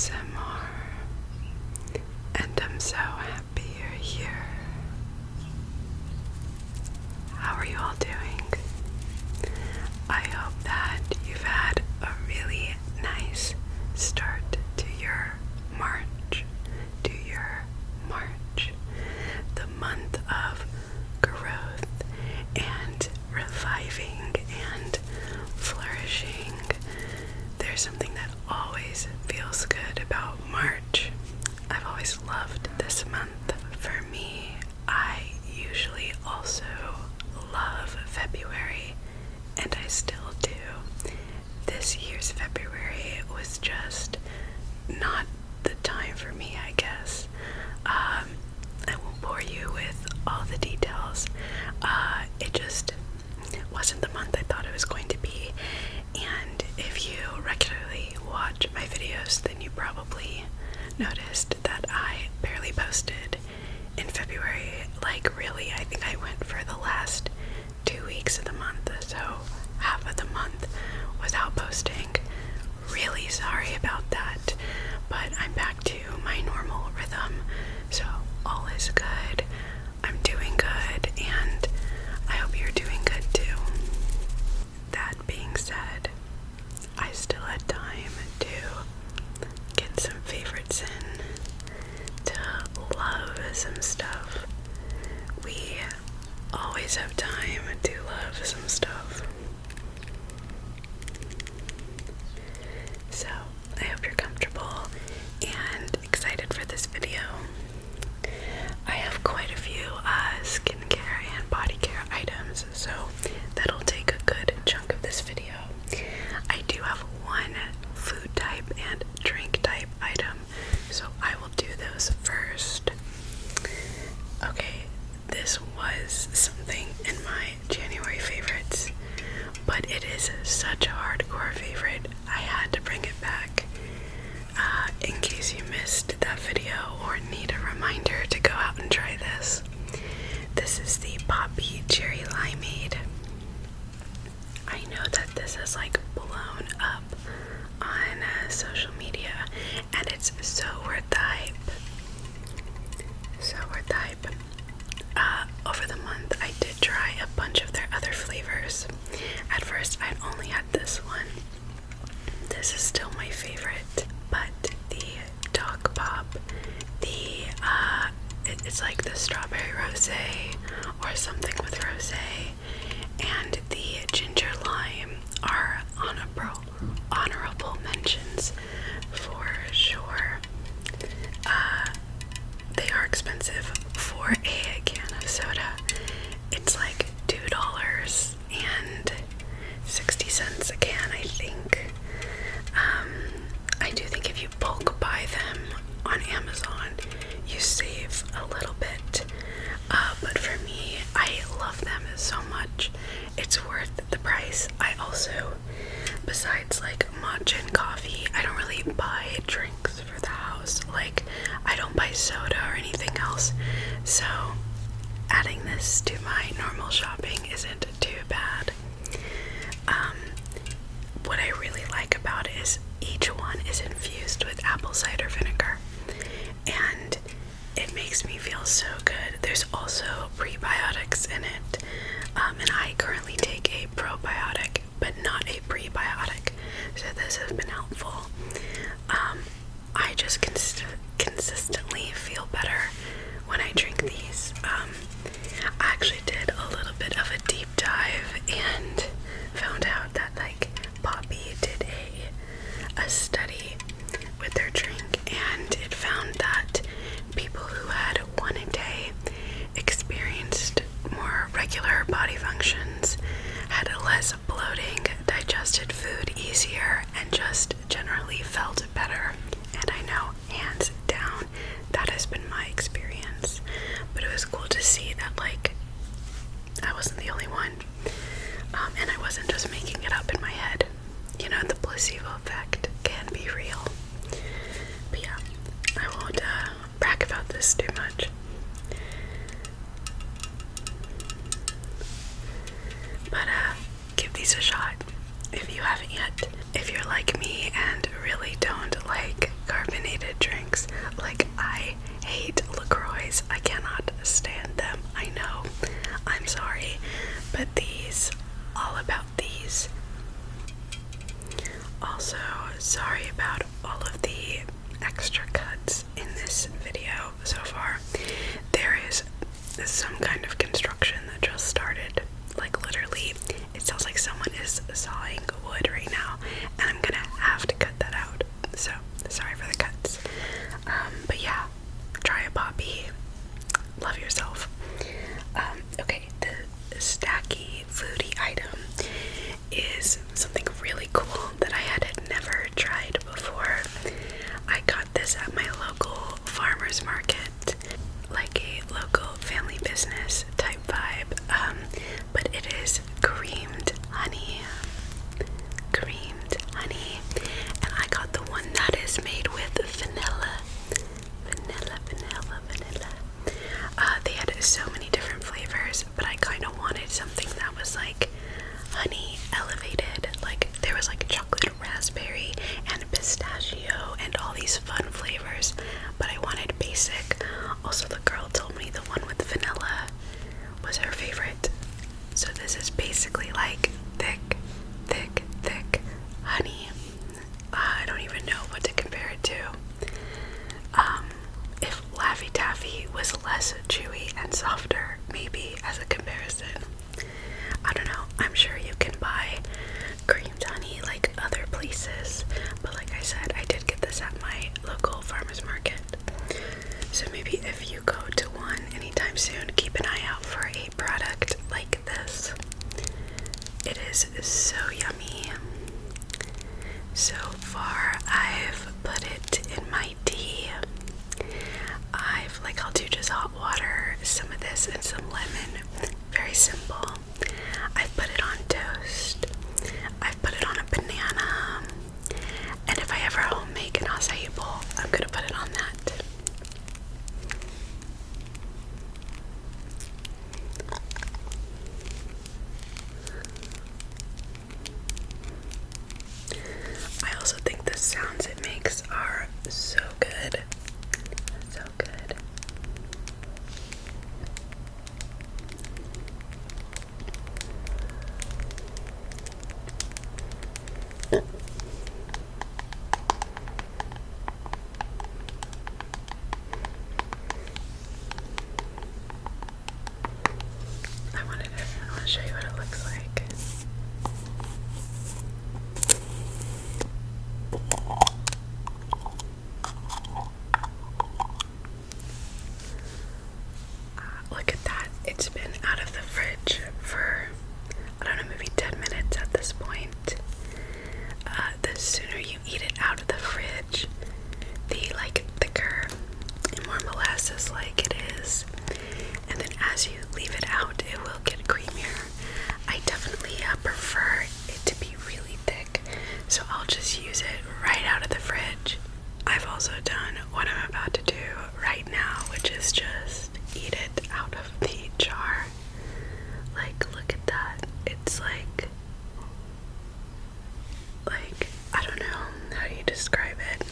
ASMR, and I'm so happy you're here. How are you all doing? I hope that you've had a really nice start to your March, the month of growth and reviving and flourishing. There's something that always feels good about March. I've always loved this month. For me, I usually also love February, and I still do. This year's February was just not the time for me, I guess. I won't bore you with all the details. It just wasn't the month I thought it was going to be. And if you regularly watch my videos, then you probably noticed that I barely posted in February. Like, really, I think I went for the last 2 weeks of the month, so half of the month without posting. Really sorry about that, but I'm back to my normal rhythm, so all is good. I'm doing good, and I hope you're doing good too. That being said, I still had time to get some favorites in, to love some stuff. We always have time to love some stuff. So, I hope you're comfortable and excited for this video. I have quite a few skincare and body care items, so that'll take a good chunk of this video. I do have one food type and drink type item, so I will do those first. Okay, this was something in my January favorites, but it is such a hardcore favorite, I had to bring it back. In case you missed that video or need a reminder to go out and try this. This is the Poppy Cherry Limeade. I know that this is like blown up on social media, and it's so worth the hype. So worth the hype. Over the month, I did try a bunch of their other flavors. At first, I'd only had this one. This is still my favorite, but the Dog Pop, it's like the strawberry rosé or something with rosé, and the ginger lime are honorable mentions for sure. They are expensive for a can of soda. It's like $2.60 a can, I think. I do think if you bulk buy them on Amazon, you save a little bit. But for me, I love them so much. It's worth the price. I also, besides like matcha and coffee, I don't really buy drinks for the house. Like, I don't buy soda or anything else. So, adding this to my normal shopping isn't too bad. What I really like about it is each one is infused with apple cider vinegar, and it makes me feel so good. There's also prebiotics in it, and I currently take a probiotic, but not a prebiotic, so this has been helpful. I just consistently feel better when I drink these. I actually did a little bit of a deep dive and found out that like Poppy did a study with their drink, and it found that people who had one a day experienced more regular body functions, had less bloating, digested food easier, and just generally felt better. And I know, hands down, that has been my experience. But it was cool to see that, like, I wasn't the only one. And I wasn't just making it up in my head. You know, the placebo effect can be real. But yeah, I won't brag about this too much. But give these a shot if you haven't yet. If you're like me and really don't like carbonated Sorry about all of the extra cuts in this video so far. There is some kind of construction that just started. Like literally, it sounds like someone is sawing wood right now, and I'm gonna have to cut that out. So sorry for the cuts. But yeah, try a poppy. Love yourself. Okay, the stacky foodie item is something really cool that I had never tried before. I got this at my local farmer's market, like a local family business type vibe, but it is creamed honey. Creamed honey, and I got the one that is made with vanilla. They had so many different flavors, but I kind of wanted something that was like honey elevated. Like there was like chocolate raspberry and pistachio and all these fun flavors, but I wanted basic. Also, the girl told me the one with vanilla was her favorite. So this is basically like thick honey. I don't even know what to compare it to. If Laffy Taffy was less chewy and softer, maybe as a comparison. I don't know. I'm sure you can buy creamed honey like other places, but like I said, I did get this at my local farmer's market. So maybe if you go to one anytime soon, keep an eye out for a product like this. It is so yummy. So far, I've put it in my tea. I'll do just hot water, some of this, and some lemon. Very simple. I've put it on toast. I've put it on a banana. And if I ever home make an acai bowl, I'm gonna put it on that. I also think the sounds it makes are so good. So good. I want to show you what it looks like. Look at that. It's been out of the fridge for, I don't know, maybe 10 minutes at this point. The sooner you eat it out of the fridge, the thicker and more molasses like it is. And then as you leave it out, it will get creamier. I definitely prefer it to be really thick, so I'll just use it right out of the fridge. I've also done what I'm about to do right now, which is just eat it out of the jar. Look at that. It's like I don't know how you describe it.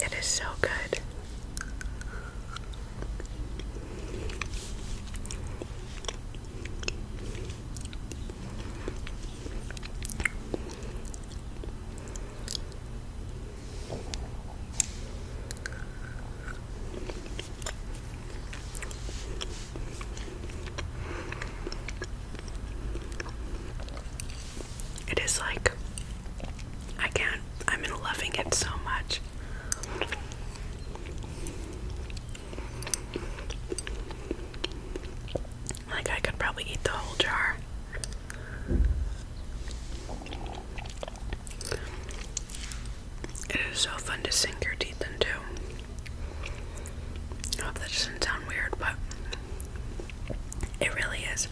It is so good. It is I'm loving it so much. I could probably eat the whole jar. It is so fun to sink your teeth into. I hope that doesn't sound weird, but it really is.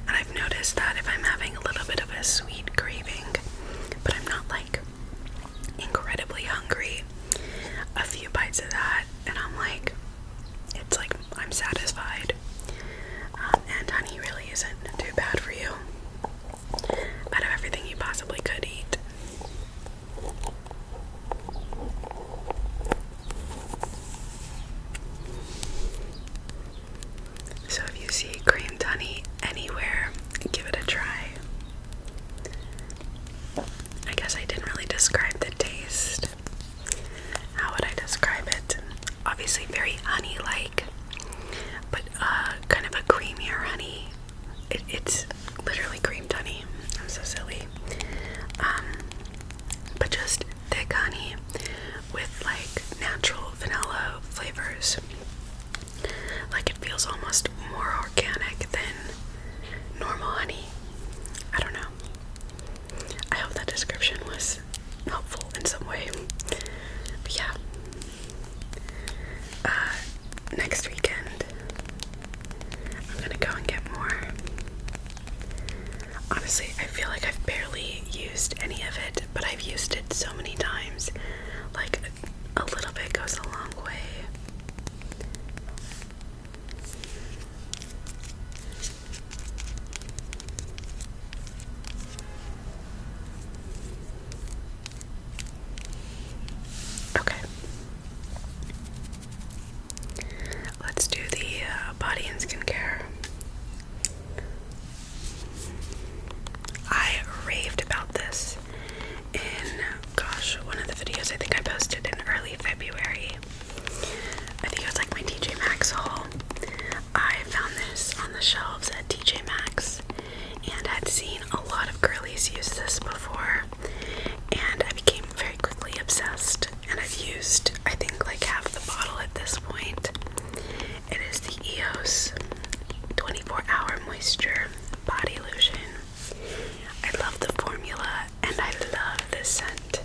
And I've noticed that if I'm having a little bit of a sweet craving, but I'm not incredibly hungry, a few bites of that and it's I'm satisfied. And honey really isn't too bad for you out of everything you possibly could eat. So if you see creamed honey anywhere, give it a try. just thick honey with like natural vanilla flavors. Like it feels almost more organic than normal honey. I don't know. I hope that description was helpful in some way. But yeah. Next weekend, I'm gonna go and get more. Honestly, I feel like I've barely used any of it, but I've used it so many times. Like, a little bit goes a long way. Okay. Let's do the body and skincare. I raved about this in, one of the videos I think I posted in early February. I think it was like my TJ Maxx haul. I found this on the shelves at TJ Maxx and had seen a lot of girlies use this before, and I became very quickly obsessed, and I've used, I think, like half the bottle at this point. It is the EOS 24-Hour Moisture Body Lotion. I love the formula and I love this scent.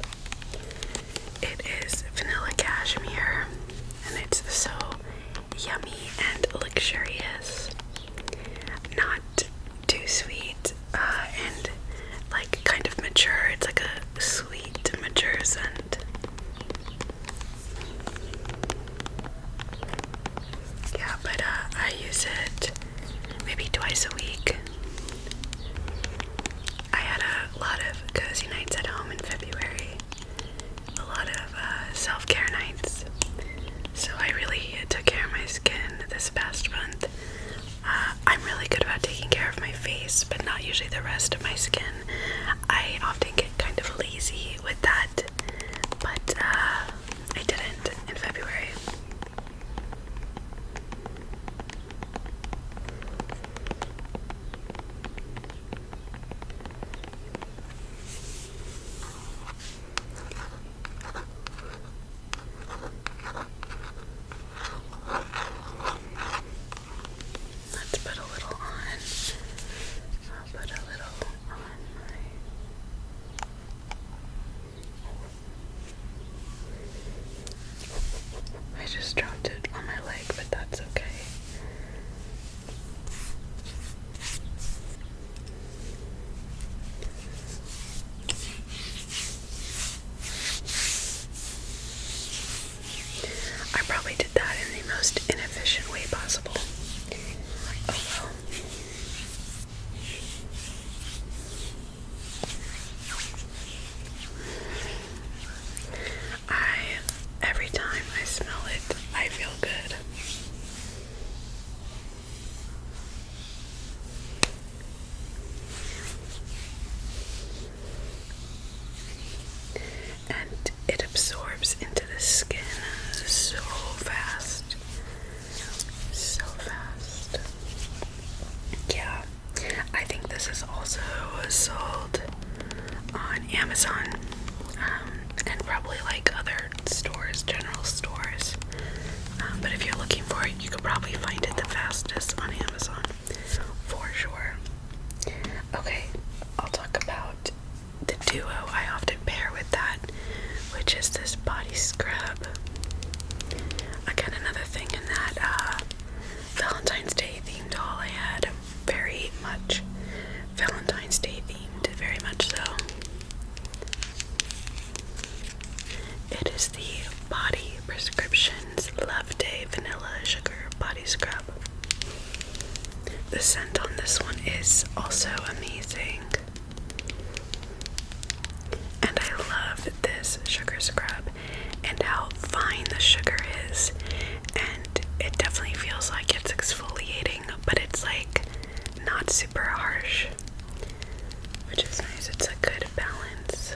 It is vanilla cashmere and it's so yummy and luxurious. Not too sweet and like kind of mature. It's like a sweet, mature scent. Yeah, but I use it maybe twice a week. I had a lot of cozy nights at home in February, a lot of self-care nights, so I really took care of my skin this past month. I'm really good about taking care of my face, but not usually the rest of my skin. I often get kind of lazy with that, but I didn't in February. Let's put a little on. I'll put a little on I just dropped it on my leg, but that's okay. I probably did that in the most inefficient way possible. Oh well. Every time I smell it, I feel good. And it absorbs into the skin so fast. So fast. Yeah, I think this is also sold on Amazon, and probably like other stores, general stores. But if you're looking for it, you could probably find it the fastest on Amazon, for sure. Okay, I'll talk about the duo I often pair with that, which is this body scrub. Again, another thing in that Valentine's Day themed haul I had. Very much Valentine's Day themed, very much so. It is the Body Prescriptions Love Day Vanilla Sugar Body Scrub. The scent on this one is also amazing. And I love this sugar scrub and how fine the sugar is. And it definitely feels like it's exfoliating, but it's like not super harsh, which is nice. It's a good balance.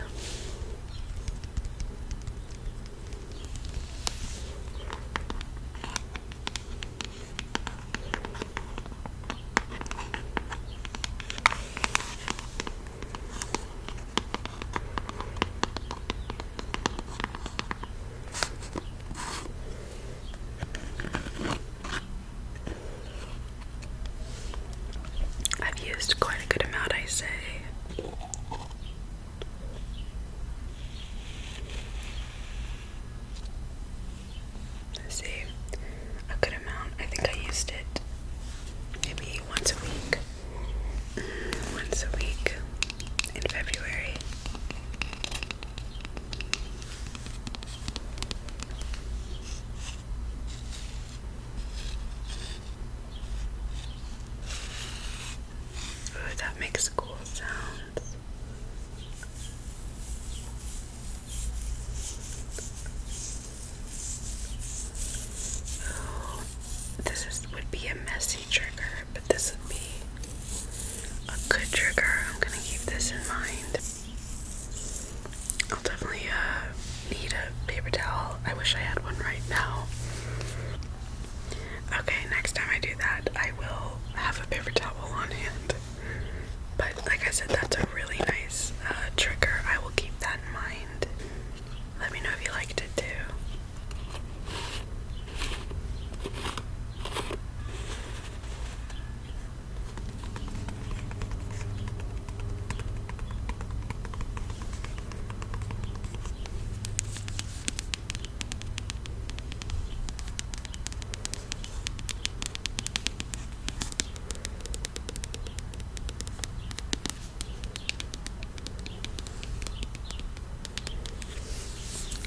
wish I had one right now. Okay, next time I do that, I will have a paper towel on hand. But like I said, that's a really nice trigger. I will keep that in mind. Let me know if you liked it too.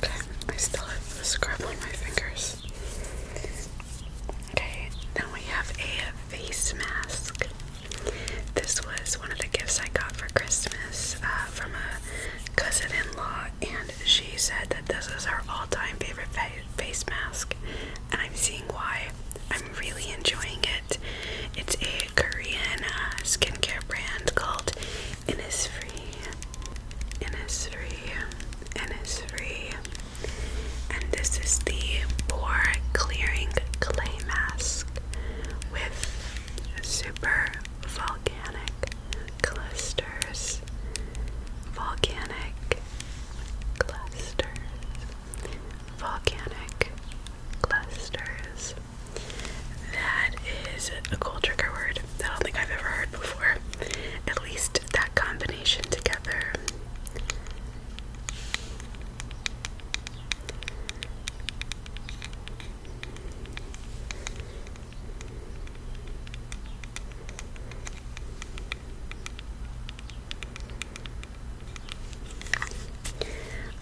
Okay, I still have the scrub on my fingers. Okay, now we have a face mask. This was one of the gifts I got for Christmas from a cousin-in-law, and she said that this is her all-time favorite face mask, and I'm seeing why. I'm really enjoying it. It's a Korean skincare brand called Innisfree. And this is the pore clearing clay mask with super volcanic clusters. That is a cool trigger word that I don't think I've ever heard before. At least that combination together.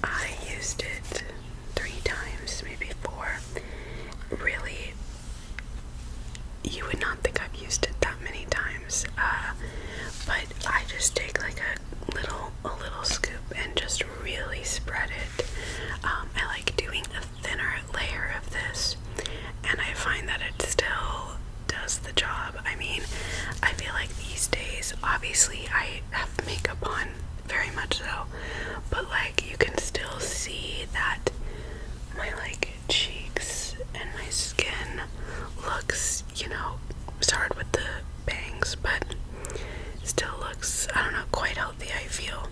I used it 3 times, maybe 4. Really, you would not think I've used it that many times, but I just take like a little scoop and just really spread it. I like doing a thinner layer of this, and I find that it still does the job. I mean, I feel like these days, obviously I have makeup on, very much so, but like you can still see that my like cheeks and my skin looks, started with the bangs, but still looks, I don't know, quite healthy, I feel.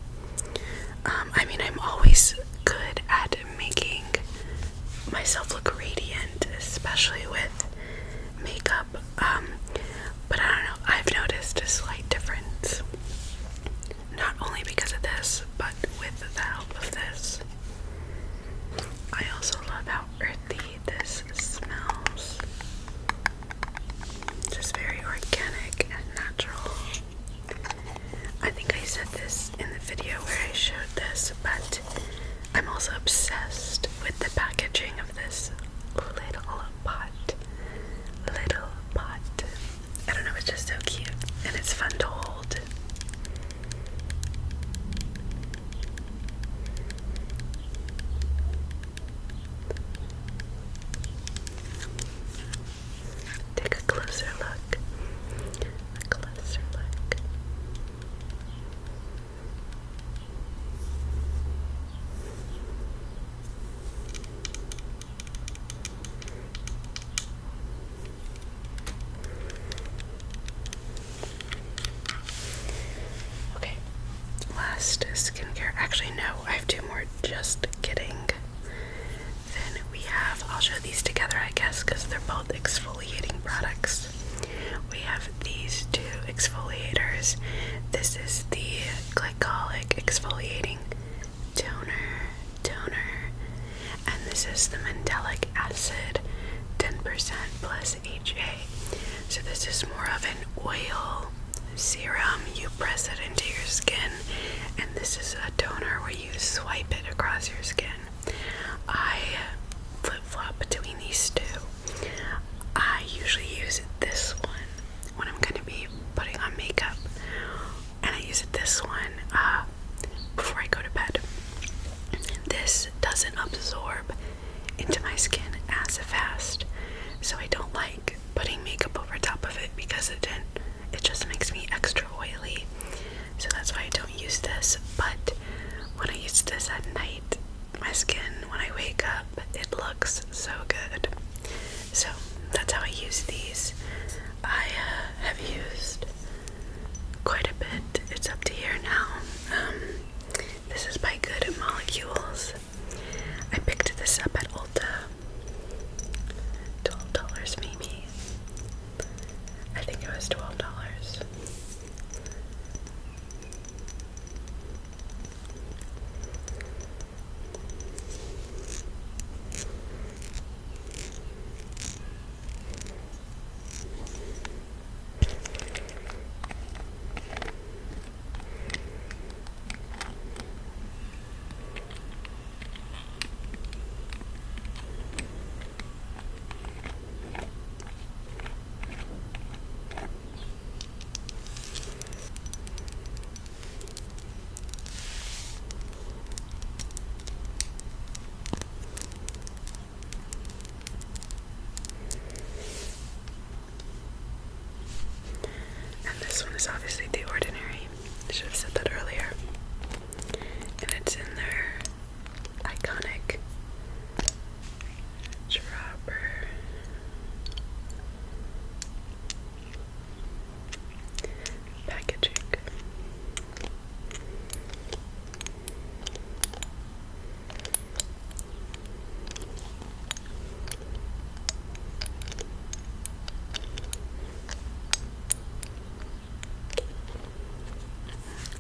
I mean, I'm always good at making myself look radiant, especially with makeup, but I don't know, I've noticed a slight difference, not only because of this, but with the help of this. I also love how earthy this smells. Just very organic and natural. I think I said this in the video where I showed this, but I'm also obsessed with the packaging of this little pot. I don't know, it's just so cute, and it's fun to hold. Take a closer look. Okay, last skincare. Actually, no, I have 2 more. Just kidding. Then we have, I'll show these together, I guess, because they're both exfoliating products. We have these 2 exfoliators. This is the Glycolic exfoliating toner, and this is the Mandelic acid 10% plus HA. So this is more of an oil serum. You press it into your skin, and this is a toner where you swipe it across your skin. I flip-flop between these 2. I usually use this one when I'm going to be putting on makeup, and I use this one before I go to bed. This doesn't absorb into my skin as fast, so I don't like putting makeup over top of it because it just makes me extra oily. So that's why I don't use this. But when I use this at night, my skin, when I wake up, it looks looks so good. So that's how I use these. I have used quite a bit. It's up to here now. This is by Good Molecules. I picked this up at Ulta. $12 maybe. I think it was $12. This one is obviously The Ordinary. I should have said that earlier. And it's in their iconic dropper. Packaging.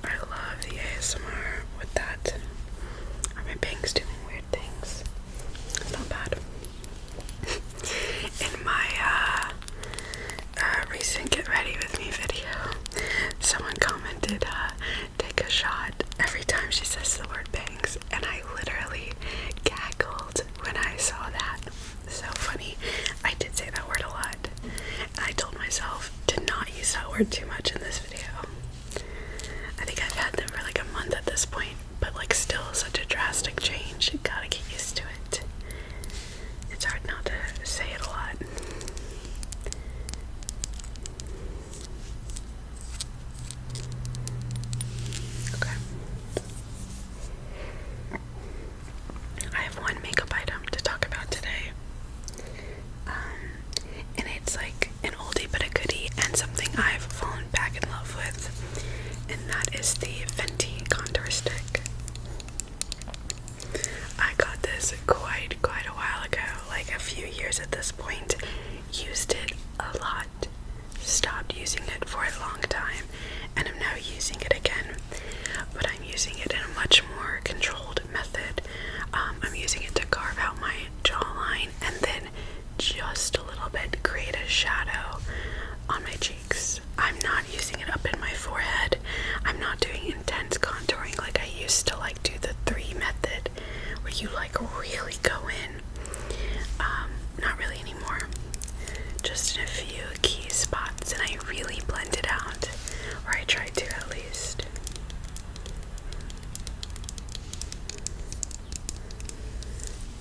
I love the ASMR with that. Are my bangs doing weird things? It's not bad. In my recent Get Ready With Me video, someone commented, take a shot every time she says the word bangs, and I literally gaggled when I saw that. So funny. I did say that word a lot, and I told myself to not use that word too much in this video. I think I've had them for like a month at this point, but like still such a drastic change. You gotta get used to it. It's hard not to say it a lot. Okay. I have one makeup item to talk about today. And it's like an oldie but a goodie, and something I've fallen back in love with, and that is the Fenty contour stick. I got this quite a while ago, like a few years at this point. Used it a lot, stopped using it for a long time, and I'm now using it again, but I'm using it in a much more controlled method. I'm using it to carve out my jawline and then just a little bit create a shadow on my cheeks. I'm not using it up in my forehead. I'm not doing intense contouring like I used to like do the 3 method where you like really go in. Not really anymore. Just in a few key spots, and I really blend it out, or I try to at least.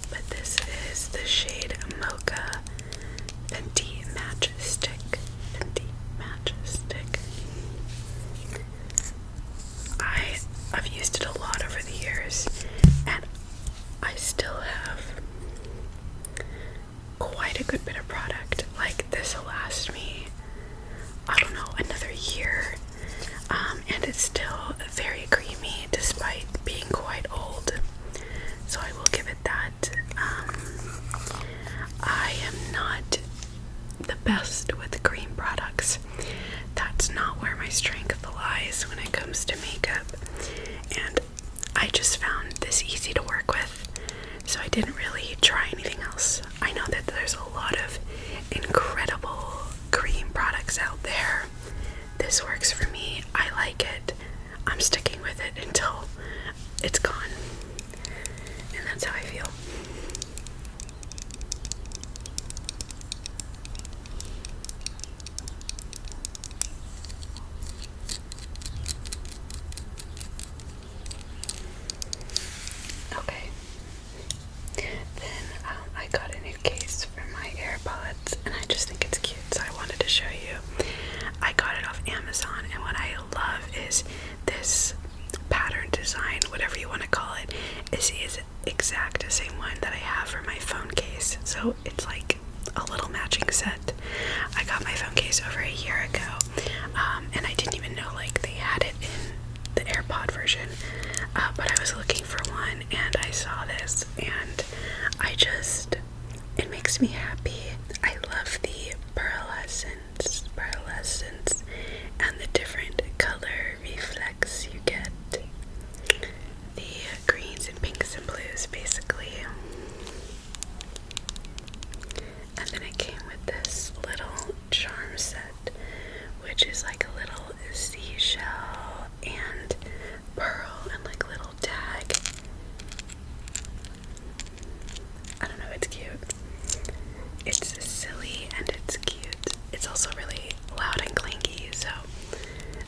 But this is the shade Mocha Fenty Match Stick. Fenty Match Stick. I've used it a lot over the years, and I still have quite a good bit of product. Like, this will last me, I don't know, another year. And it's still very creamy despite being quite old. So I will give it that. I am not the best with cream products. That's not where my strength lies when it comes to makeup. And I just found this easy to work with, so I didn't really try anything else. I know that there's a lot of incredible cream products out there. This works for me. I like it. I'm sticking with it until it's gone. And that's how I feel. Okay. Then I got a new case for my AirPods, and I just think it's cute, so I wanted to show you. I got it off Amazon, and what I love is this pattern design, whatever you want to call it, is the exact same one that I have for my phone case. also it's like a little matching set. I got my phone case over a year ago, and I didn't even know like they had it in the AirPod version, but I was looking for one and I saw this, and it makes me happy. I love the pearlescence and the different color reflex you get. The greens and pinks and blues, basically. And then it came with this little charm set, which is like a little seashell and pearl and like little tag. I don't know, it's cute. It's silly and it's cute. It's also really loud and clingy, so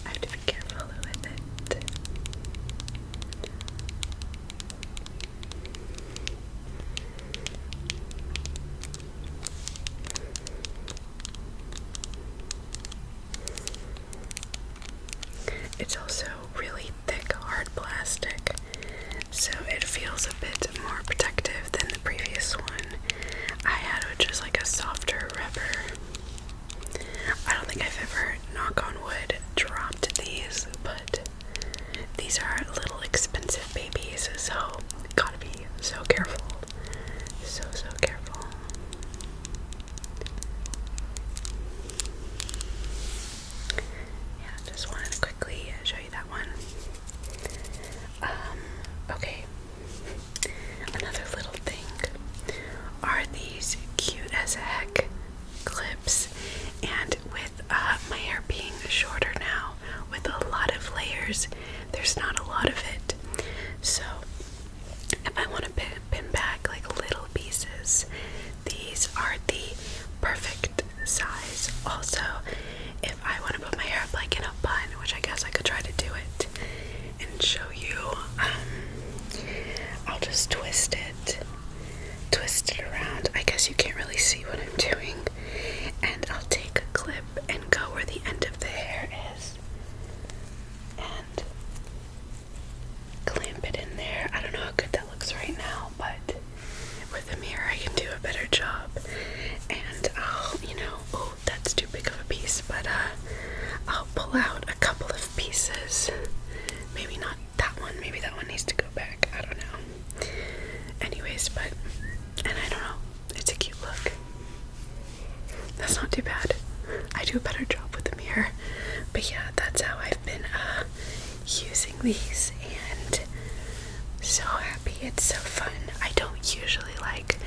I have to be careful with it. It's also really thick, hard plastic, so it feels a bit more protective than the previous one I had, which is like a softer rubber. I don't think I've ever, knock on wood, dropped these, but these are little expensive babies, so gotta be so careful. So careful. Yeah, just wanted to quickly show you that one. Okay. Another little thing are these cute as heck clips, and with my hair being shorter now, with a lot of layers, there's not a lot of it. So if I want to pin back like little pieces, these are the perfect size. Also, if I want to put my hair up like in a bun, which I guess I could try to do it and show you, I'll just twist it around. I guess you can't really see what I'm doing. And I'll take a clip and go where the end of the hair is and clamp it in there. I don't know how good that looks right now, but with a mirror I can do a better job. And I'll, oh, that's too big of a piece, but I'll pull out a couple of pieces. Maybe not that one, maybe that one needs to go back. I don't know. Anyways, and I don't know, it's a cute look. That's not too bad. I do a better job with the mirror. But yeah, that's how I've been using these, and so happy. It's so fun. I don't usually like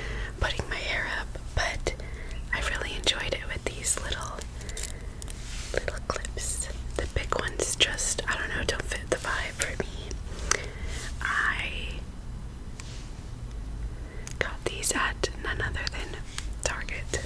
putting my hair up, but I really enjoyed it with these little clips. The big ones just, I don't know, don't fit the vibe for me. I got these at none other than Target.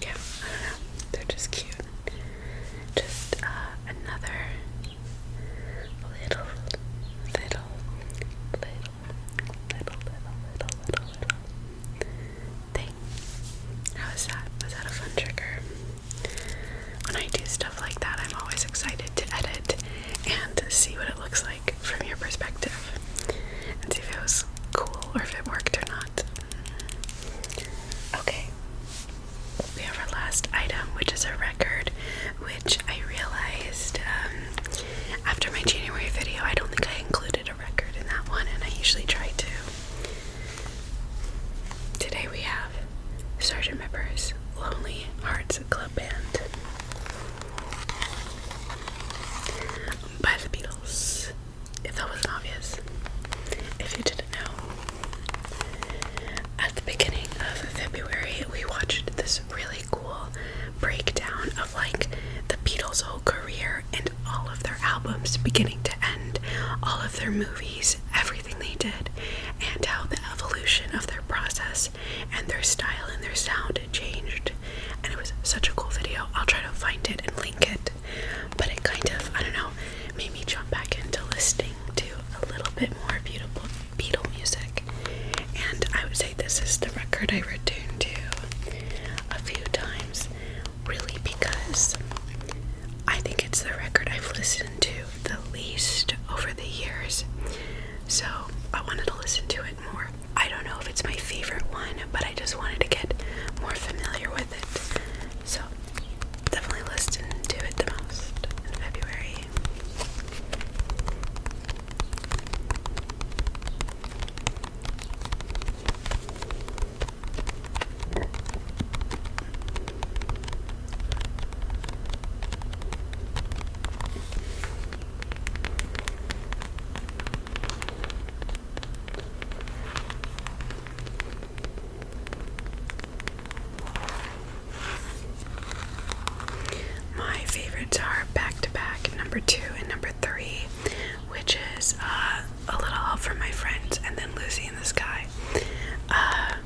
Yeah, I don't know. They're just cute. Just another little thing. How was that? Was that a fun trigger? When I do stuff like that, I'm always excited to edit and see what it looks like from your perspective and see if it was cool or if it worked or not. Okay, we have our last item, which is a record, which I realized after my January video, I don't think I included a record in that one, and I usually try to. Today we have Sgt. Pepper's Lonely Hearts Club Band by the Beatles, if that wasn't obvious, if you didn't know. At the beginning of February, we watched this really cool breakdown of like the Beatles' whole career and all of their albums beginning to end, all of their movies, everything they did, and how the evolution of their process and their style and their sound changed. And it was such a cool video. I'll try to find it and link it Lucy in the Sky. I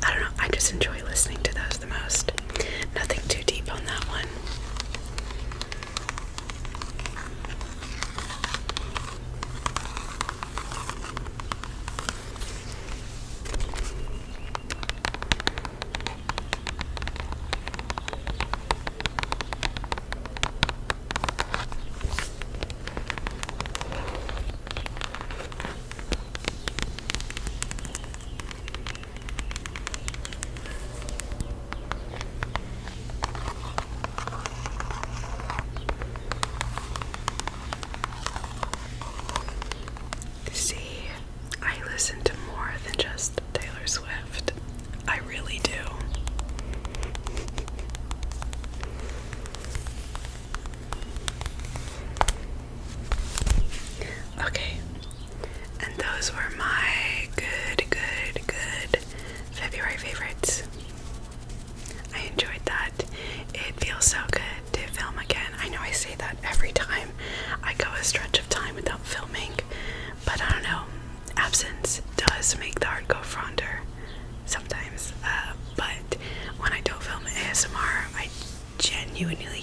don't know, I just enjoy listening to those the most. Nothing too deep on that one. See, I listen to more than just Taylor Swift. I really do. Okay, and those were my good February favorites. I enjoyed that. It feels so good to film again. I know I say that every time I go a stretch of time without filming, but I don't know, absence does make the heart go fonder sometimes. But when I don't film ASMR, I genuinely